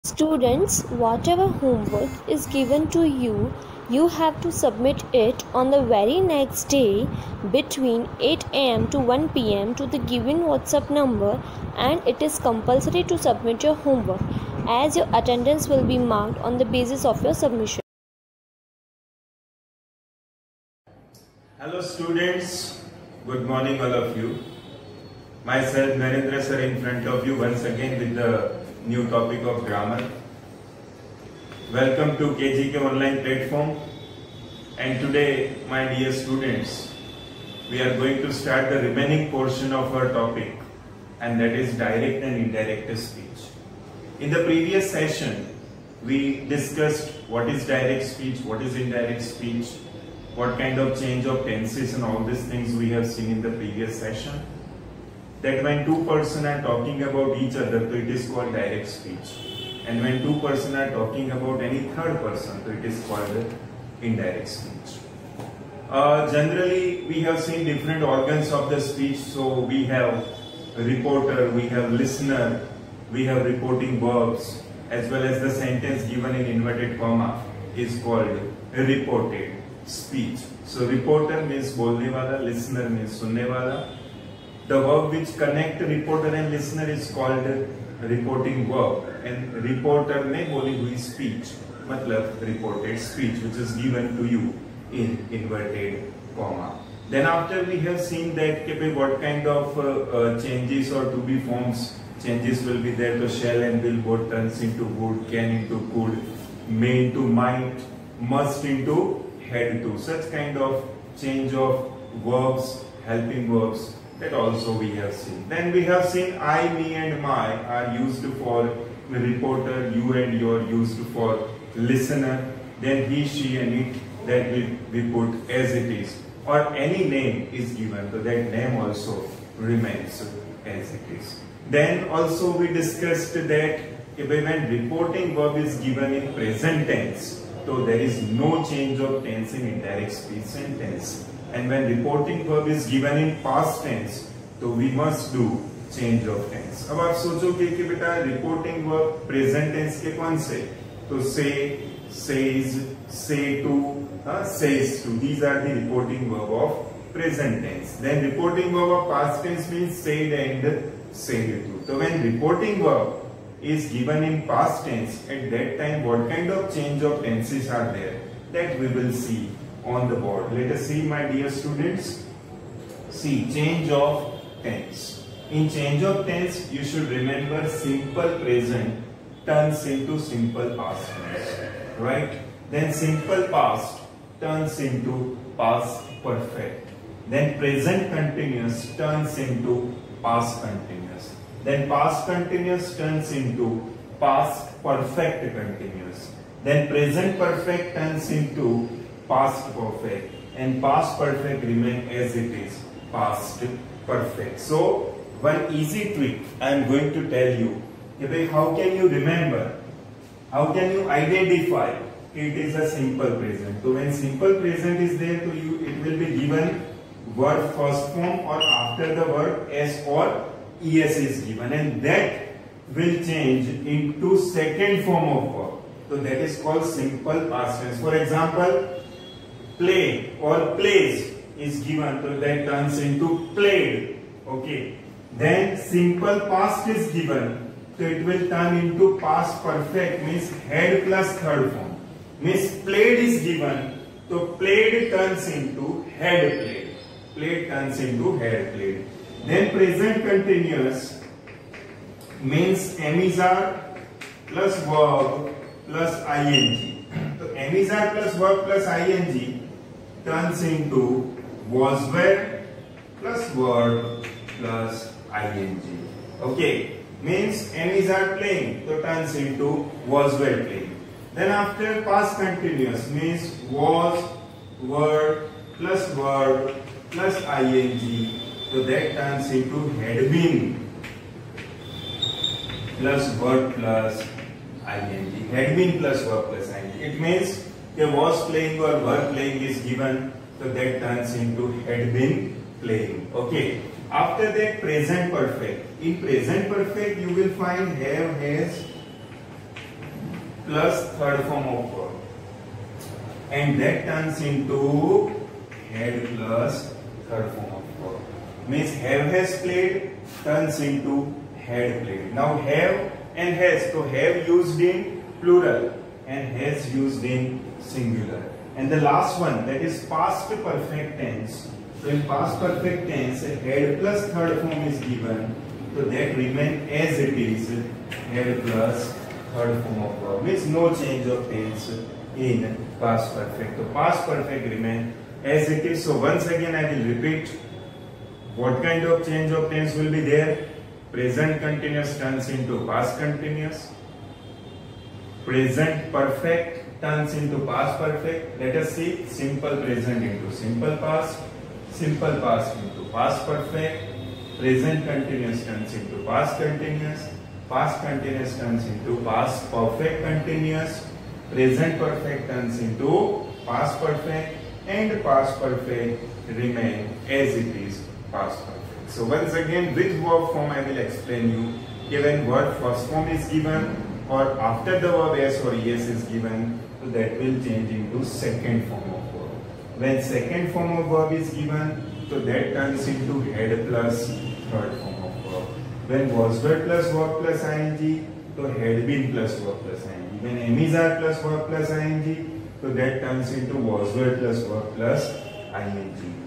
Students, whatever homework is given to you, you have to submit it on the very next day between 8 am to 1 pm to the given WhatsApp number, and it is compulsory to submit your homework as your attendance will be marked on the basis of your submission. Hello students, good morning all of you. Myself Narendra sir in front of you once again with the new topic of grammar. Welcome to KGK online platform, and today my dear students, we are going to start the remaining portion of our topic, and that is direct and indirect speech. In the previous session we discussed what is direct speech, what is indirect speech, what kind of change of tenses and all these things we have seen in the previous session. That when two persons are talking about each other, so it is called direct speech, and when two persons are talking about any third person, so it is called indirect speech. Generally we have seen different organs of the speech. So we have reporter, we have listener, we have reporting verbs, as well as the sentence given in inverted comma is called reported speech. So reporter means bolne wala, listener means sunne wala. The verb which connect reporter and listener is called reporting verb, and reporter ने बोली हुई speech मतलब reported speech which is given to you in inverted comma. Then after we have seen that what kind of changes or to be forms changes will be there. So shall and will both turns into would, can into could, may into might, must into had to. Such kind of change of verbs, helping verbs, that also we have seen. Then we have seen I, me and my are used for reporter, you and your used for listener. Then he, she and it, that we put as it is, or any name is given, so that name also remains as it is. Then also we discussed that when reporting verb is given in present tense, so there is no change of tense in indirect speech sentence. And when reporting verb is given in past tense, तो we must do change of tense. अब आप सोचोगे कि बेटा reporting verb present tense के कौन से? तो say, says, say to, says to. These are the reporting verb of present tense. Then reporting verb of past tense means said and said to. So when reporting verb is given in past tense, at that time what kind of change of tenses are there? That we will see on the board. Let us see, my dear students. See, change of tense. In change of tense, you should remember simple present turns into simple past tense, right? Then simple past turns into past perfect. Then present continuous turns into past continuous. Then past continuous turns into past perfect continuous. Then present perfect turns into past perfect, and past perfect remain as it is, past perfect. So one easy trick I am going to tell you. How can you remember? How can you identify it is a simple present? So when simple present is there to you, it will be given verb first form or after the verb s or es is given, and that will change into second form of verb. So that is called simple past tense. For example, play or plays is given, so that turns into played. Okay. Then simple past is given, so it will turn into past perfect, means had plus third form. Means played is given, so played turns into had played. Played turns into had played. Then present continuous means amizar plus verb plus ing. So amizar plus verb plus ing turns into was were plus verb plus ing. Okay, means is are playing, so turns into was were playing. Then after past continuous means was, were plus verb plus ing, so that turns into had been plus verb plus ing. Had been plus verb plus ing. It means was playing or were playing is given, so that turns into had been playing. Okay. After that, present perfect. In present perfect, you will find have, has, plus third form of verb, and that turns into had plus third form of verb. Means have has played turns into had played. Now have and has, so have used in plural and has used in singular. And the last one, that is past perfect tense. So in past perfect tense, had plus third form is given, so that remains as it is, had plus third form of verb. Means no change of tense in past perfect. So past perfect remains as it is. So once again I will repeat, what kind of change of tense will be there? Present continuous turns into past continuous. Present perfect turns into past perfect. Let us see, simple present into simple past. Simple past into past perfect. Present continuous turns into past continuous. Past continuous turns into past perfect continuous. Present perfect turns into past perfect. And past perfect remain as it is, past perfect. So once again, with verb form I will explain you. When word first form is given or after the verb s or es is given, so that will change into second form of verb. When second form of verb is given, so that turns into had plus third form of verb. When was word plus verb plus ing, so had been plus verb plus ing. When am is are plus verb plus ing, so that turns into was word plus verb plus ing.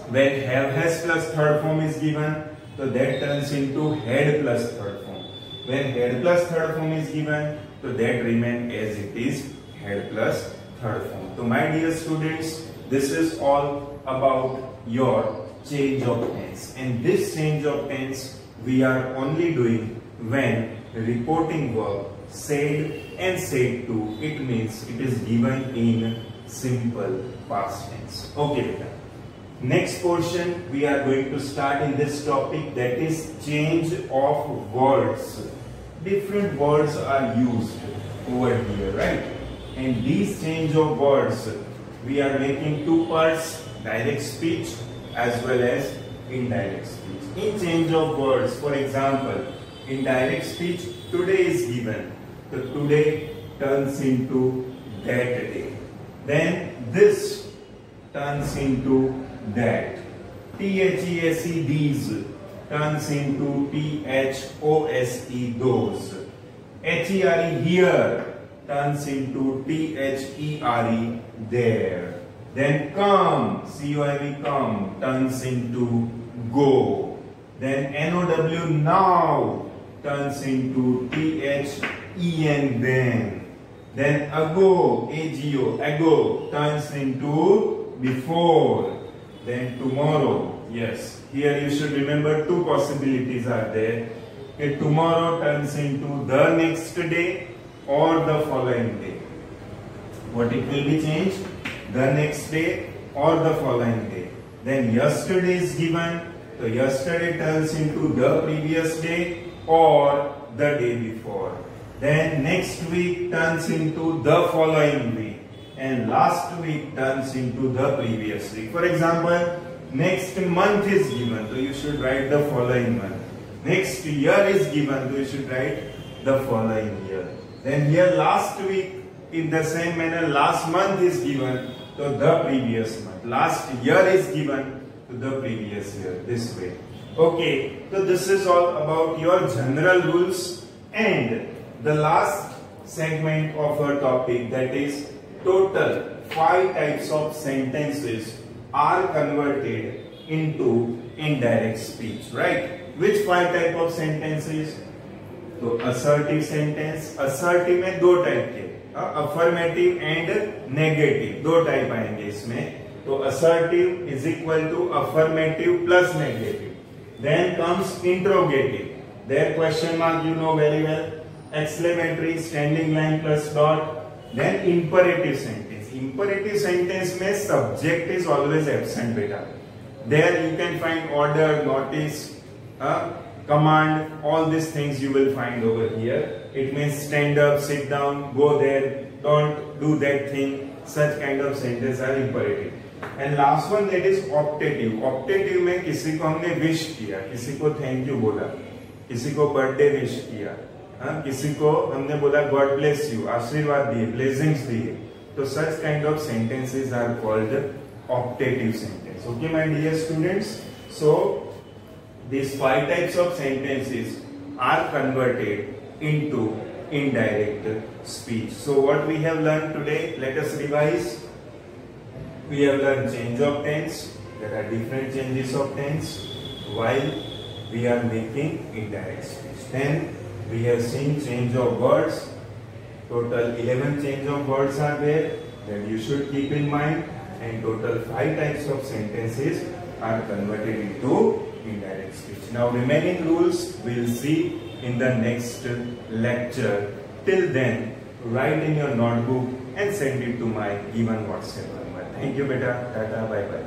When have has plus third form is given, so that turns into had plus third form. When had plus third form is given, so that remains as it is, had plus third form. So my dear students, this is all about your change of tense, and this change of tense we are only doing when reporting verb said and said to, it means it is given in simple past tense. Okay beta. Next portion we are going to start in this topic, that is change of words. Different words are used over here, right? And these change of words we are making two parts, direct speech as well as indirect speech. In change of words, for example, in direct speech, today is given. So today turns into that day. Then this turns into that. THESE, these, turns into THOSE, those. HERE, here, turns into THERE, there. Then come, COME, come, turns into go. Then NOW, now, turns into THEN, then. Then ago, AGO, ago, turns into before. Then tomorrow, yes, here you should remember two possibilities are there. Okay, tomorrow turns into the next day or the following day. What it will be changed? The next day or the following day. Then yesterday is given, so yesterday turns into the previous day or the day before. Then next week turns into the following week. And last week turns into the previous week. For example, next month is given, so you should write the following month. Next year is given, so you should write the following year. Then here last week, in the same manner, last month is given, so the previous month. Last year is given to the previous year, this way. Okay, so this is all about your general rules, and the last segment of our topic, that is total 5 types of sentences are converted into indirect speech, right? Which 5 type of sentences? So assertive sentence, assertive में 2 type के, affirmative and negative, 2 type आएंगे इसमें. तो assertive is equal to affirmative plus negative. Then comes interrogative. There question mark you know very well. Exclamatory, standing line plus dot. Then imperative sentence. Imperative sentence में subject is always absent beta. There you can find order, notice, command, all these things you will find over here. It means stand up, sit down, go there, don't do that thing. Such kind of sentence are imperative. And last one, that is optative. Optative में किसी को हमने wish किया, किसी को thank you बोला, किसी को birthday wish किया, किसी को हमने बोला गॉड ब्लेस यू, आशीर्वाद दिए, ब्लेसिंग्स दिए, तो such kind of sentences are called optative sentence. Okay my dear students, so these 5 types of sentences are converted into indirect speech. So what we have learned today, let us revise. We have learned change of tense. There are different changes of tense while we are making indirect speech. Then we have seen change of words. Total 11 change of words are there that you should keep in mind, and total 5 types of sentences are converted into indirect speech. Now remaining rules we'll see in the next lecture. Till then, write in your notebook and send it to my given WhatsApp number. Thank you beta. Tata, bye bye.